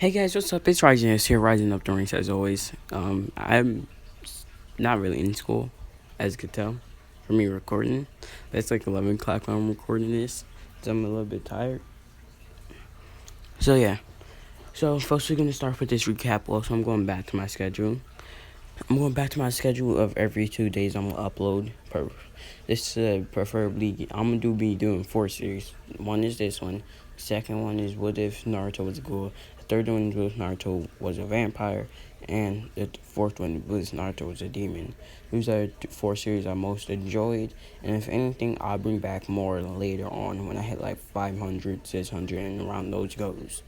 Hey guys, what's up? It's Rising S here, rising up the ranks as always. I'm not really in school, as you could tell, for me recording. It's like 11 o'clock when I'm recording this, so I'm a little bit tired. So yeah, so first we're gonna start with this recap. Also, I'm going back to my schedule. I'm going back to my schedule of every 2 days I'm gonna upload. This preferably I'm gonna be doing 4 series. One is this one. Second one is what if Naruto was a ghoul. The third one is what if Naruto was a vampire, and the fourth one was Naruto was a demon. These are the 4 series I most enjoyed, and if anything, I'll bring back more later on when I hit like 500, 600, and around those goes.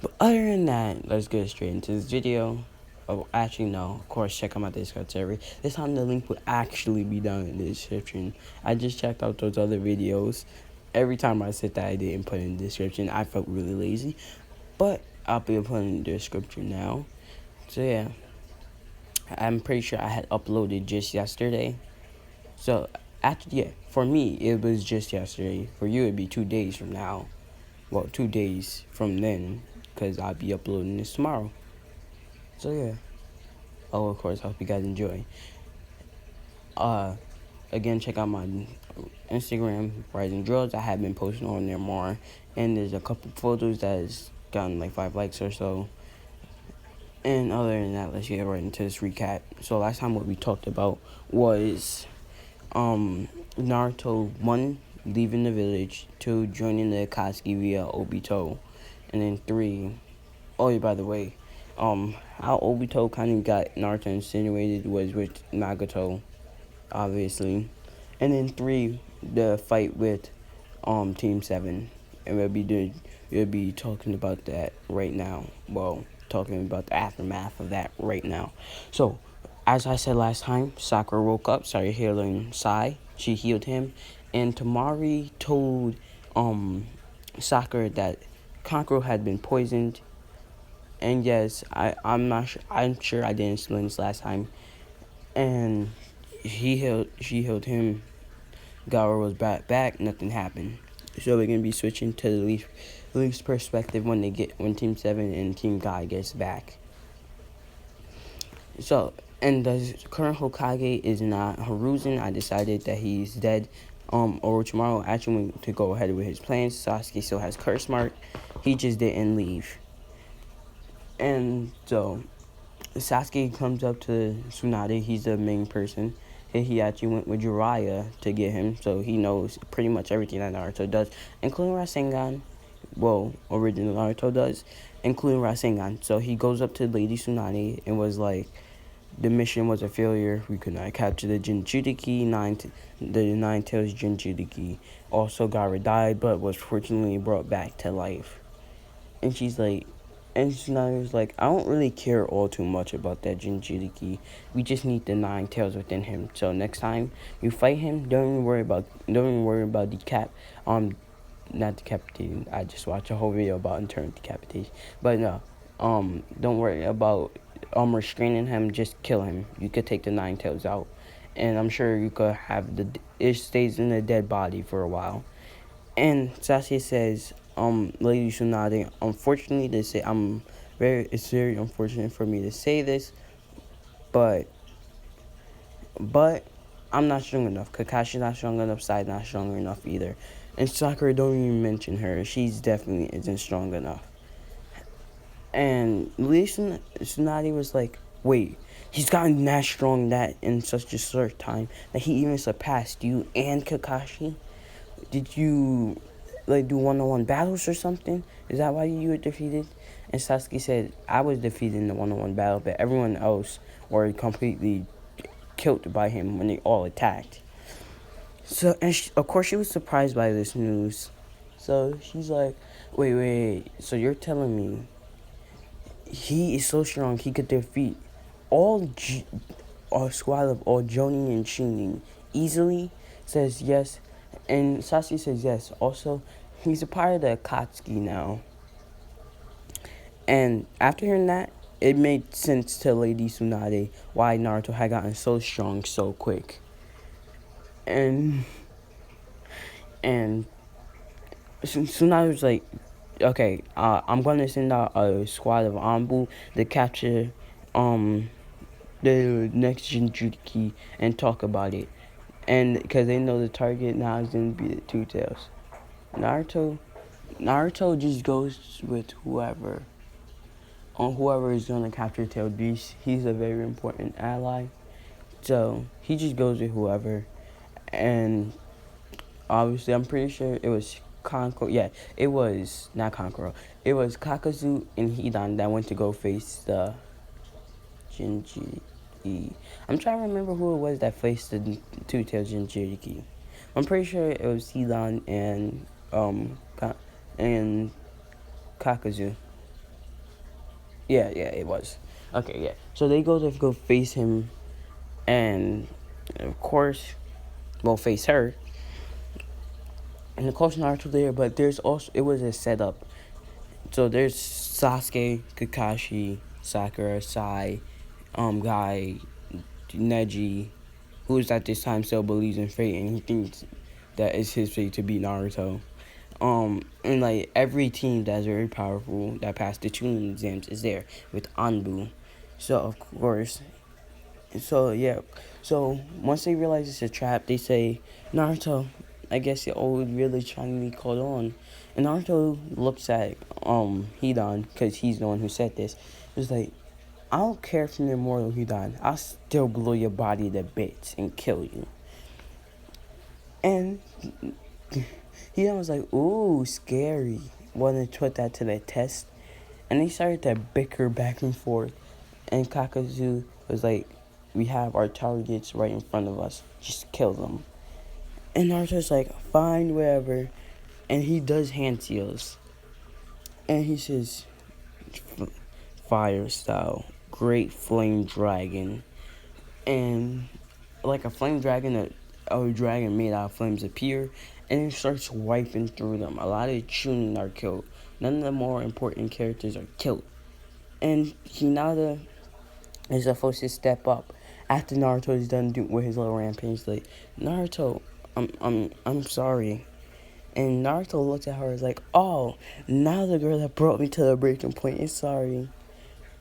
But other than that, let's get straight into this video. Oh, actually, no. Of course, check out my Discord server. This time, the link will actually be down in the description. I just checked out those other videos. Every time I said that I didn't put in the description, I felt really lazy. But I'll be putting in the description now. So, yeah. I'm pretty sure I had uploaded just yesterday. So, actually, yeah. For me, it was just yesterday. For you, it'd be 2 days from now. Well, 2 days from then. Because I'll be uploading this tomorrow. So, yeah. Oh, of course, I hope you guys enjoy. Again, check out my Instagram, Rising Drills. I have been posting on there more. And there's a couple photos that has gotten like 5 likes or so. And other than that, let's get right into this recap. So last time what we talked about was Naruto 1, leaving the village, 2, joining the Akatsuki via Obito, and then 3, oh yeah, by the way, how Obito kind of got Naruto insinuated was with Nagato, obviously. And then 3, the fight with Team 7. And we'll be talking about that right now. Well, talking about the aftermath of that right now. So, as I said last time, Sakura woke up, started healing Sai. She healed him. And Tamari told Sakura that Kankuro had been poisoned. And yes, I'm not sure, I'm sure I didn't explain this last time. And she healed him. Gaara was back, nothing happened. So we're gonna be switching to the Leafs perspective when Team 7 and Team Guy gets back. So, and the current Hokage is not Hiruzen. I decided that he's dead. Orochimaru actually went to go ahead with his plans. Sasuke still has curse mark. He just didn't leave. And so Sasuke comes up to Tsunade. He's the main person. And he actually went with Jiraiya to get him. So he knows pretty much everything that Naruto does, including Rasengan. Well, original Naruto does, including Rasengan. So he goes up to Lady Tsunade and was like, the mission was a failure. We could not capture the Jinchuriki, the Nine Tails Jinchuriki. Also, Gaara died, but was fortunately brought back to life. And she's like, and Tsunade was like, I don't really care all too much about that Jinchuriki. We just need the 9 tails within him. So next time you fight him, don't even worry about not decapitating. I just watched a whole video about internal decapitation. But no, don't worry about restraining him. Just kill him. You could take the 9 tails out, and I'm sure you could have it stays in the dead body for a while. And Sasuke says, Lady Tsunade, unfortunately to say, it's very unfortunate for me to say this, but I'm not strong enough. Kakashi's not strong enough, Sai's not strong enough either. And Sakura, don't even mention her. She's definitely isn't strong enough. And Lady Tsunade was like, wait, he's gotten that strong that in such a short time that he even surpassed you and Kakashi? Did you like do one-on-one battles or something? Is that why you were defeated? And Sasuke said, I was defeated in the one-on-one battle, but everyone else were completely killed by him when they all attacked. So, and of course, she was surprised by this news. So she's like, wait. So you're telling me he is so strong he could defeat a squad of all Jonin and Shinin easily? Says yes. And Sasuke says yes. Also, he's a part of the Akatsuki now. And after hearing that, it made sense to Lady Tsunade why Naruto had gotten so strong so quick. And Tsunade was like, Okay, I'm gonna send out a squad of Anbu to capture um the next Jinchuriki and talk about it. And because they know the target now is gonna be the Two Tails. Naruto, Naruto just goes with whoever. On whoever is gonna capture Tail Beast, he's a very important ally. So he just goes with whoever. And obviously, I'm pretty sure it was Kankuro. Yeah, it was not Kankuro. It was Kakazu and Hidan that went to go face the Jinji. I'm trying to remember who it was that faced the two-tailed Jinchuriki. I'm pretty sure it was Hidan and Kakazu. Yeah, it was. Okay, yeah. So they go face him, and of course, well, face her. And of course, Naruto there, but there's also it was a setup. So there's Sasuke, Kakashi, Sakura, Sai, Guy, Neji, who's at this time still believes in fate and he thinks that it's his fate to beat Naruto. And like every team that's very powerful that passed the tuning exams is there with Anbu. So of course, so yeah, so once they realize it's a trap, they say, Naruto, I guess you're really trying to be caught on. And Naruto looks at Hidan because he's the one who said this. He's like, I don't care if you're immortal, Hidan. I'll still blow your body to bits and kill you. And Hidan was like, ooh, scary. Wanted to put that to the test. And they started to bicker back and forth. And Kakazu was like, we have our targets right in front of us. Just kill them. And Naruto's like, fine, whatever. And he does hand seals. And he says, fire style, great flame dragon. And like a flame dragon, a dragon made out of flames appear. And it starts wiping through them. A lot of the Chunin are killed. None of the more important characters are killed. And Hinata is supposed to step up after Naruto is done with his little rampage. Like, Naruto, I'm sorry. And Naruto looks at her as like, oh, now the girl that brought me to the breaking point is sorry.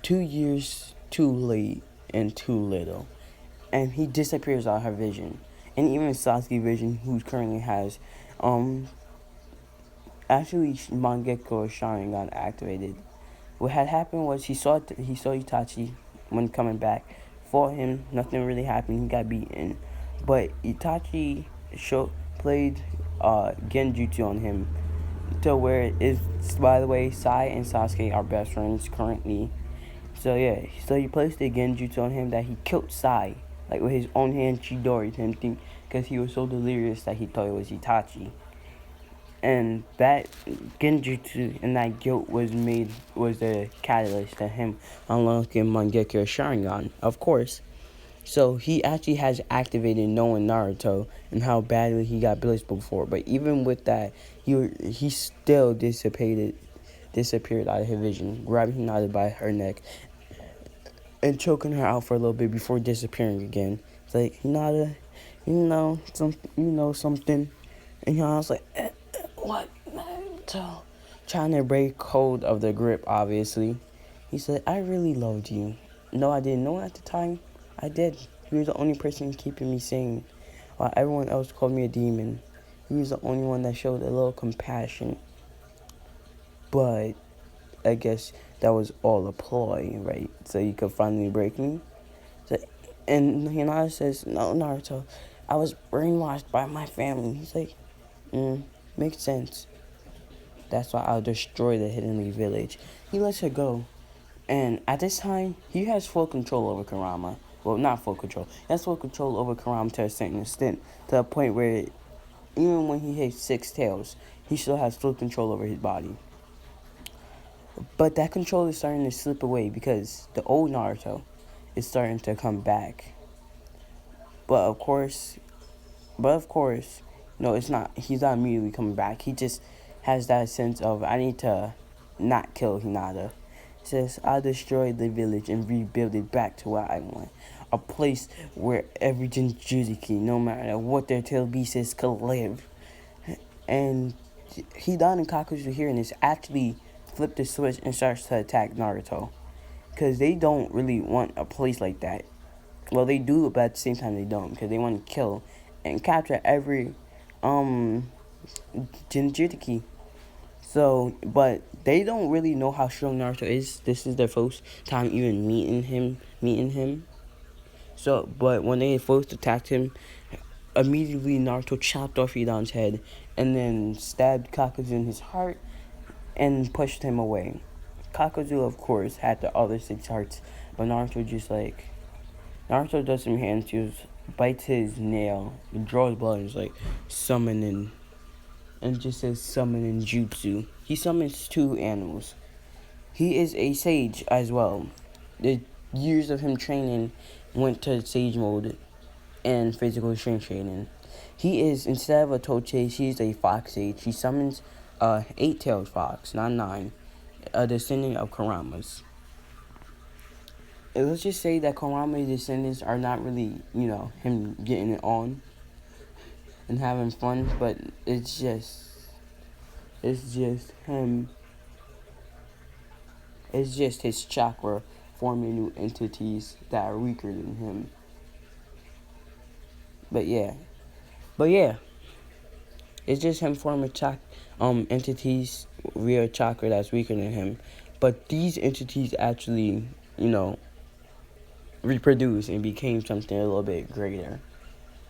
2 years too late and too little. And he disappears out of her vision. And even Sasuke vision, who currently has, actually Mangekyo Sharingan activated. What had happened was he saw Itachi when coming back. Fought him, nothing really happened. He got beaten, but Itachi played Genjutsu on him to where it's, by the way, Sai and Sasuke are best friends currently. So yeah, so he placed the Genjutsu on him that he killed Sai, like with his own hand. Chidori him because he was so delirious that he thought it was Itachi. And that Genjutsu and that guilt was the catalyst to him unlocking Mangekyo Sharingan, of course. So he actually has activated knowing Naruto and how badly he got blitzed before. But even with that, he still disappeared out of his vision, grabbing Hinata by her neck and choking her out for a little bit before disappearing again. It's like, Hinata, you know something. And Hinata's like, what? So, trying to break hold of the grip, obviously. He said, I really loved you. No, I didn't know at the time. I did. You were the only person keeping me sane. While everyone else called me a demon. He was the only one that showed a little compassion. But I guess that was all a ploy, right? So you could finally break me. So, and Hinata says, no, Naruto, I was brainwashed by my family. He's like, makes sense. That's why I'll destroy the Hidden Leaf Village. He lets her go. And at this time, he has full control over Kurama. Well, not full control. He has full control over Kurama to a certain extent. To a point where even when he hits 6 tails, he still has full control over his body. But that control is starting to slip away because the old Naruto is starting to come back. But of course, no, it's not. He's not immediately coming back. He just has that sense of, I need to not kill Hinata. He says, I'll destroy the village and rebuild it back to what I want. A place where every Jinchuriki, no matter what their tail beast is, could live. And Hidan and Kakuzu hearing this actually flip the switch and starts to attack Naruto. Because they don't really want a place like that. Well, they do, but at the same time they don't. Because they want to kill and capture every Jinjuriki. So, but they don't really know how strong Naruto is. This is their first time even meeting him. So, but when they first attacked him, immediately Naruto chopped off Hidan's head and then stabbed Kakuzu in his heart and pushed him away. Kakuzu, of course, had the other 6 hearts, but Naruto does some hand tools, bites his nail, draws blood, and is like summoning, and just says summoning jutsu. He summons 2 animals. He is a sage as well. The years of him training went to sage mode and physical strength training. He is, instead of a Toche, he's a fox sage. He summons a 8-tailed fox, not 9, a descendant of Kurama's. Let's just say that Kurama's descendants are not really, him getting it on and having fun, but it's just him. It's just his chakra forming new entities that are weaker than him. But yeah, it's just him forming entities via chakra that's weaker than him. But these entities actually, reproduced and became something a little bit greater.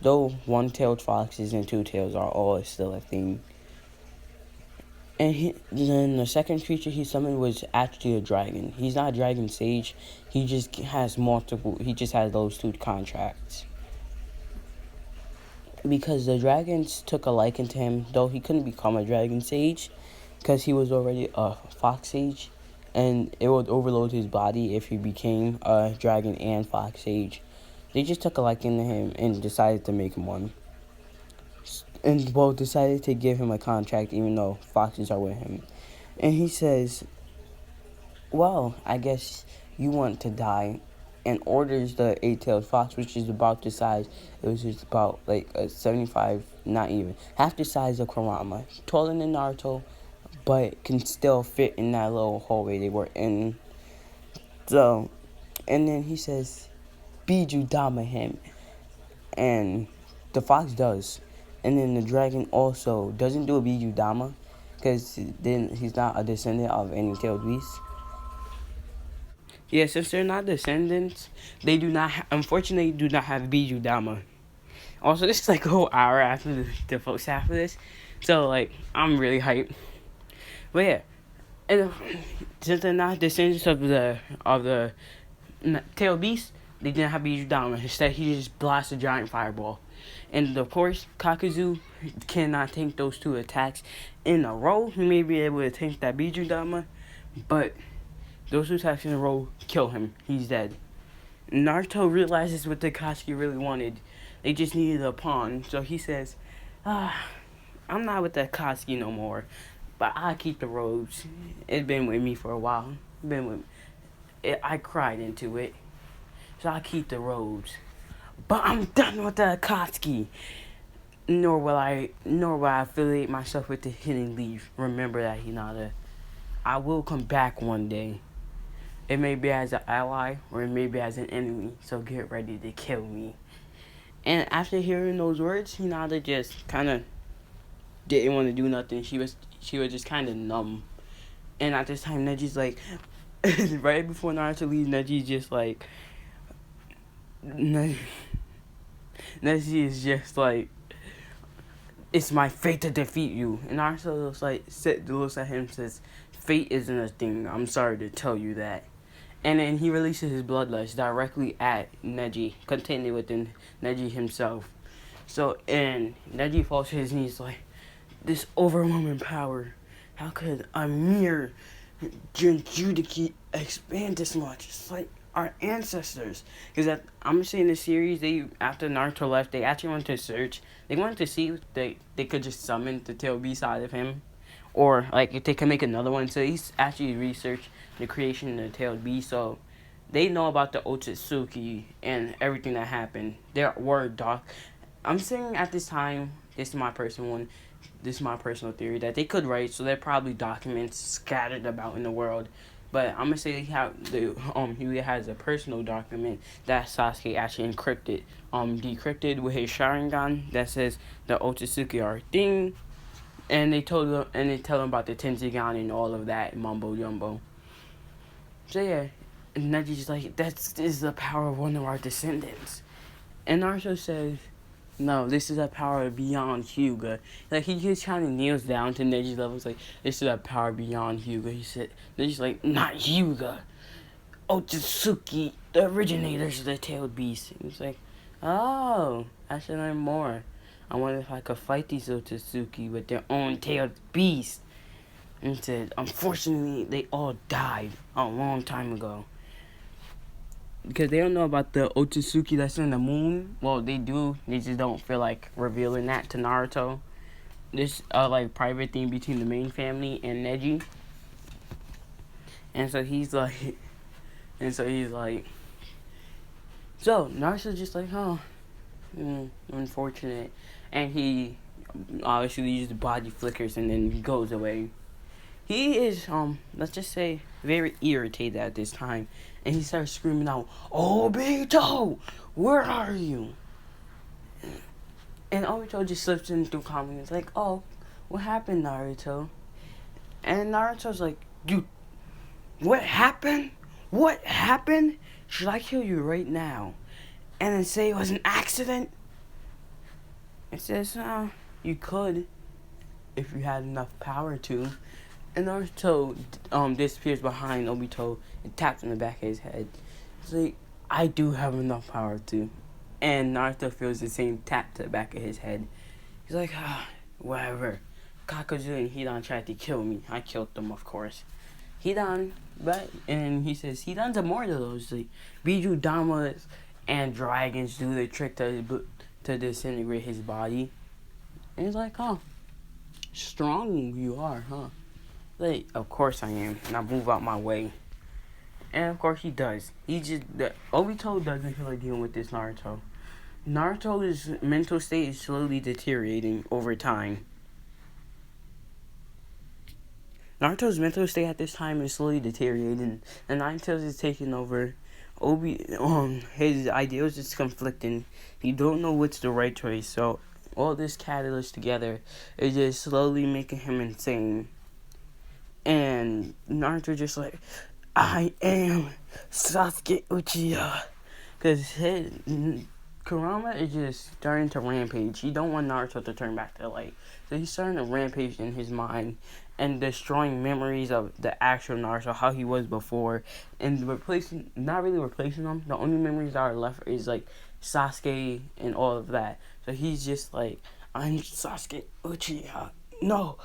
Though 1-tailed foxes and 2 tails are all still a thing. And then the second creature he summoned was actually a dragon. He's not a dragon sage. He just has those 2 contracts. Because the dragons took a liking to him, though he couldn't become a dragon sage, because he was already a fox sage, and it would overload his body if he became a dragon and fox sage. They just took a liking to him and decided to make him one. And both decided to give him a contract even though foxes are with him. And he says, well, I guess you want to die, and orders the 8-tailed fox, which is about the size, it was just about like a 75, not even, half the size of Kurama. Taller than Naruto, but can still fit in that little hallway they were in. So, and then he says, Biju Dama him. And the fox does. And then the dragon also doesn't do a Biju Dama, because then he's not a descendant of any tailed beast. Yeah, since they're not descendants, they unfortunately do not have Biju Dama. Also, this is like a whole hour after the first half of this, so like I'm really hyped. But yeah, and since they're not descendants of the tailed beast, they didn't have Biju Dama. Instead, he just blasted a giant fireball. And of course, Kakuzu cannot tank those 2 attacks in a row. He may be able to tank that Biju Dama, but those 2 attacks in a row kill him. He's dead. Naruto realizes what the Akatsuki really wanted. They just needed a pawn. So he says, I'm not with the Akatsuki no more, but I keep the robes. It's been with me for a while. I cried into it. So I keep the robes. But I'm done with the Akatsuki. Nor will I affiliate myself with the Hidden Leaf. Remember that, Hinata. I will come back one day. It may be as an ally or it may be as an enemy. So get ready to kill me. And after hearing those words, Hinata just kind of didn't want to do nothing. She was just kind of numb. And at this time, Neji's like, right before Naruto leaves, Neji's just like, Neji is just like, it's my fate to defeat you. And Naruto looks at him and says, fate isn't a thing. I'm sorry to tell you that. And then he releases his bloodlust directly at Neji, contained within Neji himself. So, and Neji falls to his knees like, this overwhelming power. How could a mere Jinjuriki expand this much? It's like our ancestors. Because I'm saying the series, after Naruto left, they actually wanted to search. They wanted to see if they could just summon the tail beast out of him. Or, like, if they can make another one. So he's actually researched the creation of the tailed beast. So they know about the Otsutsuki and everything that happened. There were I'm saying at this time, this is my personal one, this is my personal theory, that they could write, so there are probably documents scattered about in the world. But I'm gonna say he has a personal document that Sasuke actually decrypted with his Sharingan that says the Otsutsuki are a thing, and they tell him about the Tenseigan and all of that mumbo jumbo. So yeah, and Neji's like, this is the power of one of our descendants, and Naruto says, no, this is a power beyond Hyuga. Like, he just kind of kneels down to Neji's level. It's like, this is a power beyond Hyuga. He said, Neji's like, not Hyuga. Otsutsuki, the originators of the tailed beast. And he's like, oh, I should learn more. I wonder if I could fight these Otsutsuki with their own tailed beast. And he said, unfortunately, they all died a long time ago. Because they don't know about the Otsutsuki that's in the moon. Well, they do. They just don't feel like revealing that to Naruto. This like private thing between the main family and Neji. And so he's like, so Naruto's just like, oh, unfortunate. And he obviously uses body flickers and then he goes away. He is, let's just say, very irritated at this time. And he starts screaming out, Obito! Where are you? And Obito just slips in through calmly. It's like, oh, what happened, Naruto? And Naruto's like, dude, what happened? What happened? Should I kill you right now? And then say it was an accident? It says, you could, if you had enough power to. And Naruto disappears behind Obito and taps on the back of his head. It's like, I do have enough power to. And Naruto feels the same tap to the back of his head. He's like, whatever. Kakuzu and Hidan tried to kill me. I killed them, of course. Hidan, and he says, Hidan's immortal. Those like, Biju Damas and dragons do the trick to disintegrate his body. And he's like, oh, strong you are, huh? Like, of course I am. And I move out my way. And of course he does. Obito doesn't feel like dealing with this Naruto. Naruto's mental state is slowly deteriorating over time. Naruto's mental state at this time is slowly deteriorating. And Nine Tails is taking over. His ideals is conflicting. He don't know what's the right choice. So all this catalyst together is just slowly making him insane. And Naruto just like, I am Sasuke Uchiha. Because Kurama is just starting to rampage. He don't want Naruto to turn back to light. So he's starting to rampage in his mind and destroying memories of the actual Naruto, how he was before. And not really replacing them. The only memories that are left is like Sasuke and all of that. So he's just like, I'm Sasuke Uchiha. No,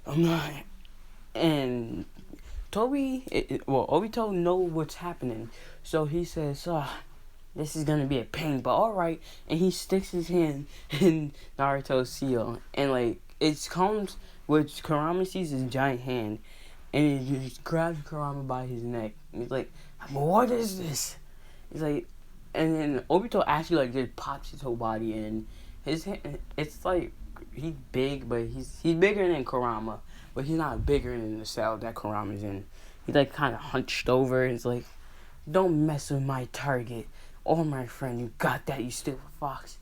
I'm not. And Obito know what's happening. So he says, this is gonna be a pain, but alright. And he sticks his hand in Naruto's seal. And like, it comes with Kurama sees his giant hand. And he just grabs Kurama by his neck. And he's like, what is this? He's like, and then Obito actually like just pops his whole body in. His hand, it's like, he's big, but he's bigger than Kurama. But he's not bigger than the cell that Kurama's in. He's like kind of hunched over. He's like, don't mess with my target. Oh, my friend, you got that, you stupid fox.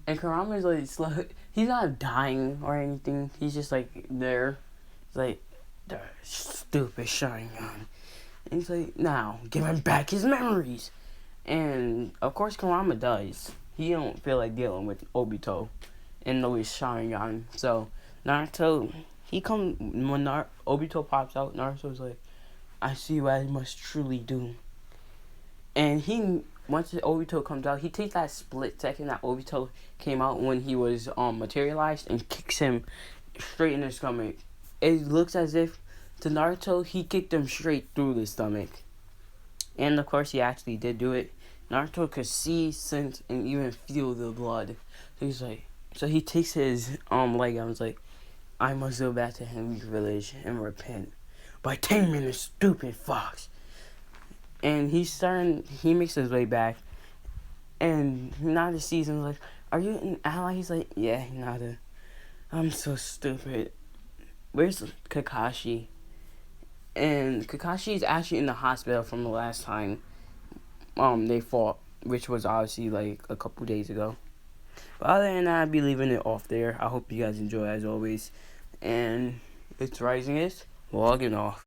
And Kurama's like, slow. He's not dying or anything. He's just like there. He's like, the stupid Sharingan. And he's like, now, give him back his memories. And of course Kurama does. He don't feel like dealing with Obito and his Sharingan. So Naruto, when Obito pops out, Naruto's like, I see what I must truly do. And once Obito comes out, he takes that split second that Obito came out when he was materialized and kicks him straight in the stomach. It looks as if to Naruto he kicked him straight through the stomach. And of course he actually did do it. Naruto could see, sense, and even feel the blood. So he's like, so he takes his leg out and is like, I must go back to Henry's village and repent by taming this stupid fox. And he makes his way back. And Hinata sees him like, are you an ally? He's like, yeah, Hinata. I'm so stupid. Where's Kakashi? And Kakashi is actually in the hospital from the last time they fought, which was obviously like a couple days ago. But other than that, I'd be leaving it off there. I hope you guys enjoy as always. And it's Rising is logging off.